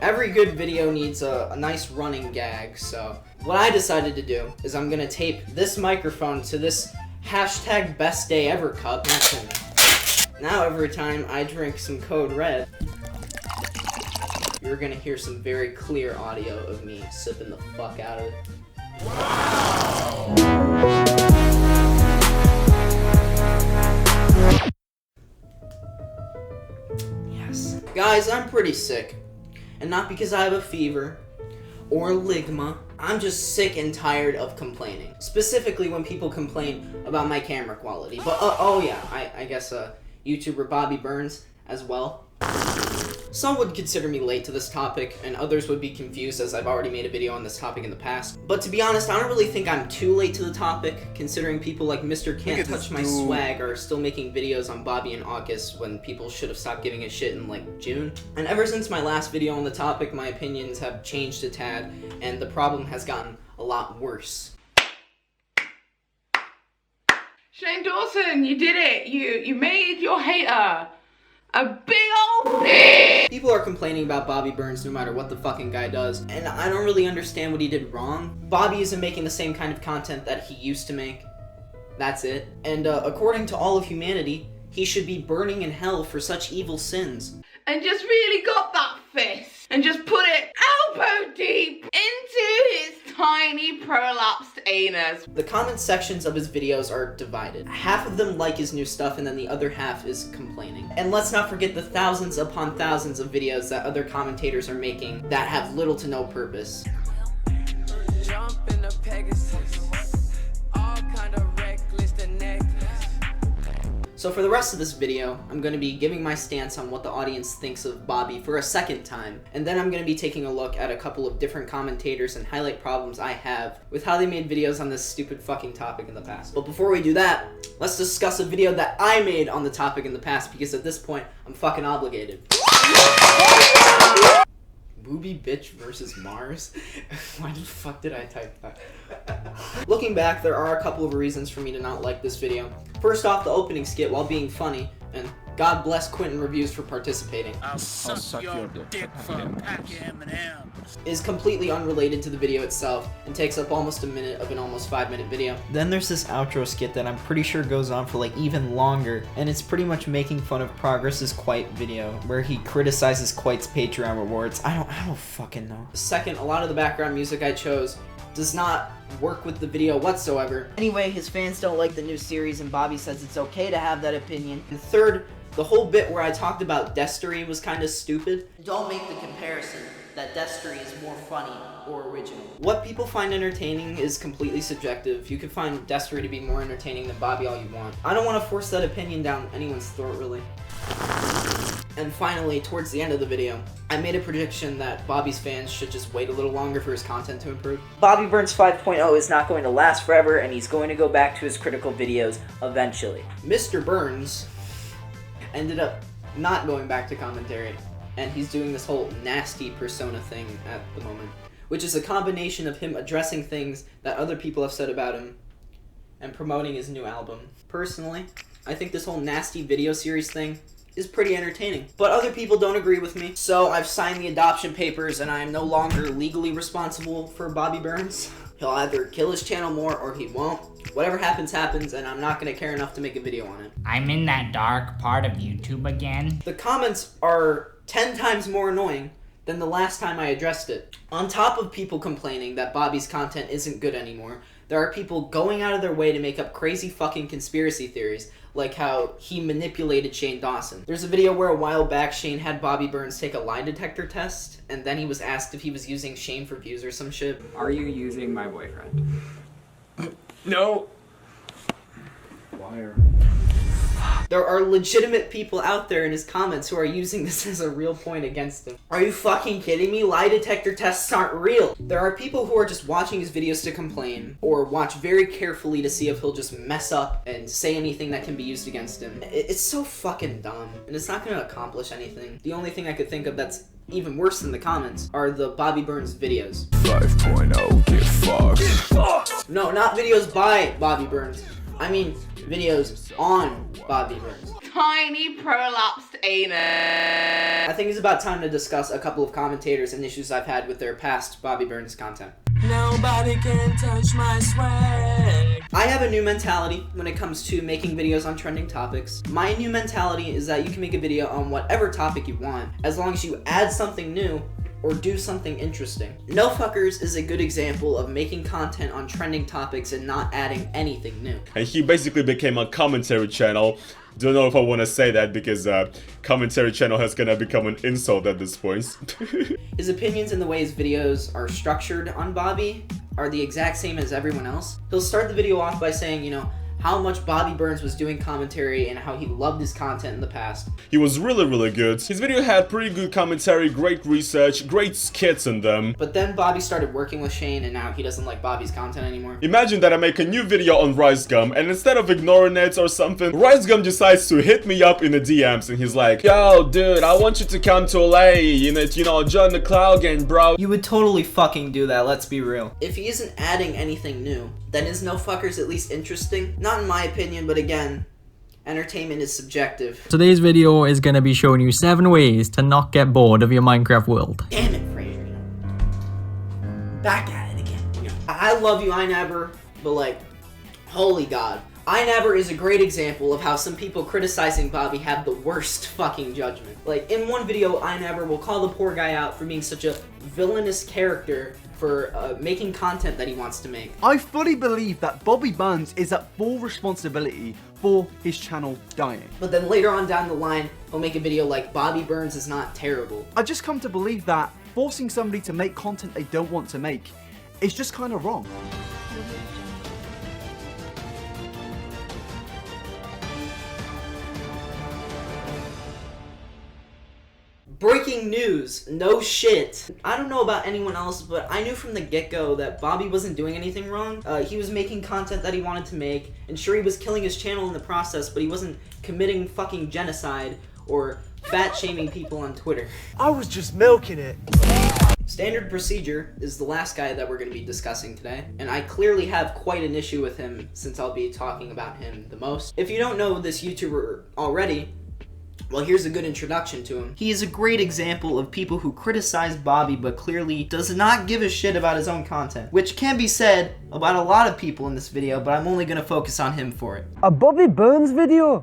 Every good video needs a nice running gag, so what I decided to do is I'm gonna tape this microphone to this hashtag best day ever cup. Now every time I drink some Code Red, you're gonna hear some very clear audio of me sipping the fuck out of it. Wow. Yes. Guys, I'm pretty sick. And not because I have a fever or ligma. I'm just sick and tired of complaining. Specifically when people complain about my camera quality. But, oh yeah, I guess YouTuber Bobby Burns as well. Some would consider me late to this topic, and others would be confused as I've already made a video on this topic in the past. But to be honest, I don't really think I'm too late to the topic, considering people like Mr. Can't Touch My Swag are still making videos on Bobby in August when people should have stopped giving a shit in like June. And ever since my last video on the topic, my opinions have changed a tad, and the problem has gotten a lot worse. Shane Dawson, you did it! You made your hater a big old bitch! People are complaining about Bobby Burns no matter what the fucking guy does, and I don't really understand what he did wrong. Bobby isn't making the same kind of content that he used to make. That's it. And according to all of humanity, he should be burning in hell for such evil sins. And just really got that fist and just put it elbow deep into his tiny prolapsed anus. The comment sections of his videos are divided. Half of them like his new stuff and then the other half is complaining. And let's not forget the thousands upon thousands of videos that other commentators are making that have little to no purpose. Jump in the Pegasus, all kind of reckless the necklace. So for the rest of this video, I'm going to be giving my stance on what the audience thinks of Bobby for a second time, and then I'm going to be taking a look at a couple of different commentators and highlight problems I have with how they made videos on this stupid fucking topic in the past. But before we do that, let's discuss a video that I made on the topic in the past, because at this point, I'm fucking obligated. Booby bitch versus Mars? Why the fuck did I type that? Looking back, there are a couple of reasons for me to not like this video. First off, the opening skit, while being funny, and God bless Quentin Reviews for participating, I'll suck your dick for a pack of M&Ms. is completely unrelated to the video itself and takes up almost a minute of an almost 5-minute video. Then there's this outro skit that I'm pretty sure goes on for like even longer, and it's pretty much making fun of Progress's Quite video, where he criticizes Quite's Patreon rewards. I don't fucking know. Second, a lot of the background music I chose does not work with the video whatsoever. Anyway, his fans don't like the new series and Bobby says it's okay to have that opinion. And third, the whole bit where I talked about Destery was kind of stupid. Don't make the comparison that Destery is more funny or original. What people find entertaining is completely subjective. You can find Destery to be more entertaining than Bobby all you want. I don't want to force that opinion down anyone's throat, really. And finally, towards the end of the video, I made a prediction that Bobby's fans should just wait a little longer for his content to improve. Bobby Burns 5.0 is not going to last forever, and he's going to go back to his critical videos eventually. Mr. Burns ended up not going back to commentary, and he's doing this whole nasty persona thing at the moment, which is a combination of him addressing things that other people have said about him and promoting his new album. Personally, I think this whole nasty video series thing is pretty entertaining. But other people don't agree with me, so I've signed the adoption papers and I am no longer legally responsible for Bobby Burns. He'll either kill his channel more or he won't. Whatever happens, happens, and I'm not gonna care enough to make a video on it. I'm in that dark part of YouTube again. The comments are 10 times more annoying than the last time I addressed it. On top of people complaining that Bobby's content isn't good anymore, there are people going out of their way to make up crazy fucking conspiracy theories, like how he manipulated Shane Dawson. There's a video where a while back Shane had Bobby Burns take a lie detector test, and then he was asked if he was using Shane for views or some shit. Are you using my boyfriend? No. Liar. There are legitimate people out there in his comments who are using this as a real point against him. Are you fucking kidding me? Lie detector tests aren't real. There are people who are just watching his videos to complain, or watch very carefully to see if he'll just mess up and say anything that can be used against him. It's so fucking dumb, and it's not gonna accomplish anything. The only thing I could think of that's even worse than the comments are the Bobby Burns videos. 5.0 get fucked. No, not videos by Bobby Burns. I mean videos on Bobby Burns. Tiny prolapsed anus. I think it's about time to discuss a couple of commentators and issues I've had with their past Bobby Burns content. Nobody can touch my swag. I have a new mentality when it comes to making videos on trending topics. My new mentality is that you can make a video on whatever topic you want, as long as you add something new or do something interesting. No Fuckers is a good example of making content on trending topics and not adding anything new. And he basically became a commentary channel. Don't know if I want to say that because commentary channel has gonna become an insult at this point. His opinions and the way his videos are structured on Bobby are the exact same as everyone else. He'll start the video off by saying, you know, how much Bobby Burns was doing commentary and how he loved his content in the past. He was really good. His video had pretty good commentary, great research, great skits in them. But then Bobby started working with Shane and now he doesn't like Bobby's content anymore. Imagine that I make a new video on Rice Gum and instead of ignoring it or something, Rice Gum decides to hit me up in the DMs and he's like, yo dude, I want you to come to LA, you know, join the cloud gang, bro. You would totally fucking do that, let's be real. If he isn't adding anything new, then is No Fuckers at least interesting? Not in my opinion, but again, entertainment is subjective. Today's video is gonna be showing you 7 ways to not get bored of your Minecraft world. Damn it, Fraser. Back at it again. I love you, I Never, but like, holy god. I Never is a great example of how some people criticizing Bobby have the worst fucking judgment. Like, in one video, I Never will call the poor guy out for being such a villainous character for making content that he wants to make. I fully believe that Bobby Burns is at full responsibility for his channel dying. But then later on down the line, he'll make a video like Bobby Burns is not terrible. I just come to believe that forcing somebody to make content they don't want to make is just kind of wrong. Breaking news, no shit. I don't know about anyone else, but I knew from the get-go that Bobby wasn't doing anything wrong. He was making content that he wanted to make, and sure he was killing his channel in the process, but he wasn't committing fucking genocide or fat-shaming people on Twitter. I was just milking it. Standard Procedure is the last guy that we're going to be discussing today, and I clearly have quite an issue with him since I'll be talking about him the most. If you don't know this YouTuber already, well, here's a good introduction to him. He is a great example of people who criticize Bobby but clearly does not give a shit about his own content, which can be said about a lot of people in this video, but I'm only going to focus on him for it. A Bobby Burns video?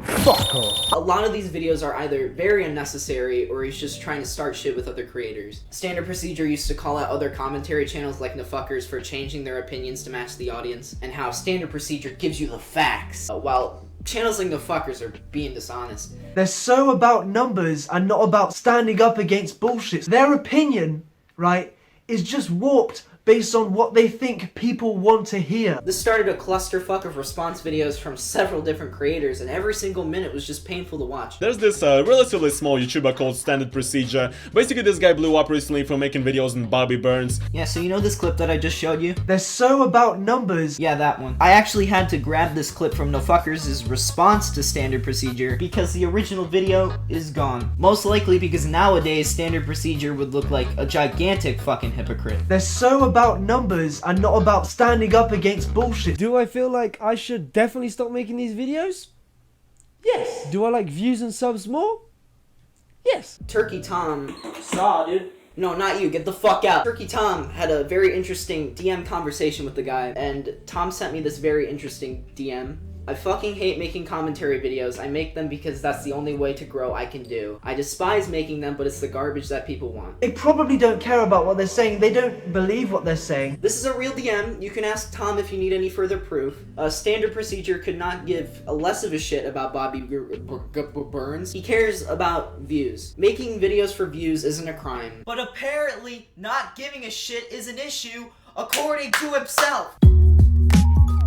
Fuck off. A lot of these videos are either very unnecessary or he's just trying to start shit with other creators. Standard Procedure used to call out other commentary channels like No Fuckers for changing their opinions to match the audience, and how Standard Procedure gives you the facts, while channels like No Fuckers are being dishonest. They're so about numbers and not about standing up against bullshit. Their opinion, right, is just warped based on what they think people want to hear. This started a clusterfuck of response videos from several different creators, and every single minute was just painful to watch. There's this relatively small YouTuber called Standard Procedure. Basically, this guy blew up recently from making videos on Bobby Burns. Yeah, so you know this clip that I just showed you? They're so about numbers. Yeah, that one. I actually had to grab this clip from No Fuckers' response to Standard Procedure because the original video is gone. Most likely because nowadays Standard Procedure would look like a gigantic fucking hypocrite. They're so about numbers and not about standing up against bullshit. Do I feel like I should definitely stop making these videos? Yes. Do I like views and subs more? Yes. Turkey Tom saw, dude. No, not you. Get the fuck out. Turkey Tom had a very interesting DM conversation with the guy, and Tom sent me this very interesting DM. I fucking hate making commentary videos. I make them because that's the only way to grow I can do. I despise making them, but it's the garbage that people want. They probably don't care about what they're saying. They don't believe what they're saying. This is a real DM. You can ask Tom if you need any further proof. Standard Procedure could not give a less of a shit about Bobby Burns. He cares about views. Making videos for views isn't a crime. But apparently, not giving a shit is an issue, according to himself.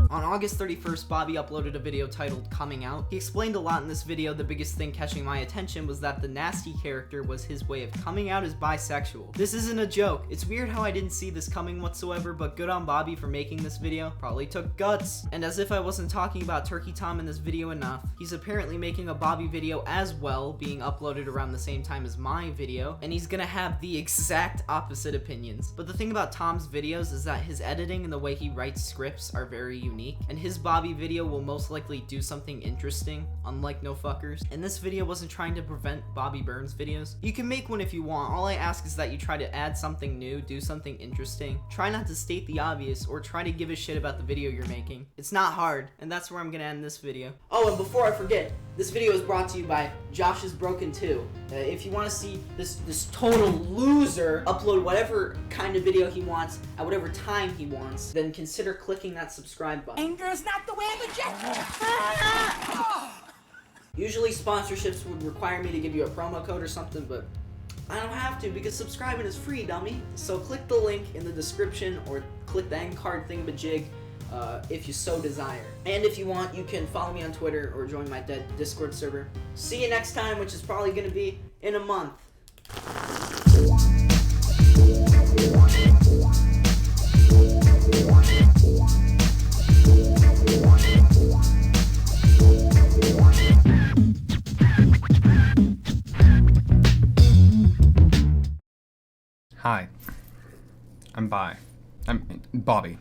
On August 31st, Bobby uploaded a video titled Coming Out. He explained a lot in this video. The biggest thing catching my attention was that the nasty character was his way of coming out as bisexual. This isn't a joke. It's weird how I didn't see this coming whatsoever, but good on Bobby for making this video. Probably took guts. And as if I wasn't talking about Turkey Tom in this video enough, he's apparently making a Bobby video as well, being uploaded around the same time as my video, and he's gonna have the exact opposite opinions. But the thing about Tom's videos is that his editing and the way he writes scripts are very unique. unique, and his Bobby video will most likely do something interesting, unlike No Fuckers. And this video wasn't trying to prevent Bobby Burns videos. You can make one if you want. All I ask is that you try to add something new, do something interesting, try not to state the obvious, or try to give a shit about the video you're making. It's not hard, and that's where I'm gonna end this video. Oh, and before I forget, this video is brought to you by Josh is Broken Too. If you want to see this total loser upload whatever kind of video he wants at whatever time he wants, then consider clicking that subscribe button. Anger is not the way of a jet. Usually sponsorships would require me to give you a promo code or something, but I don't have to because subscribing is free, dummy. So click the link in the description or click the end card thingamajig if you so desire. And if you want, you can follow me on Twitter or join my dead Discord server. See you next time, which is probably going to be in a month. Hi, I'm Bobby.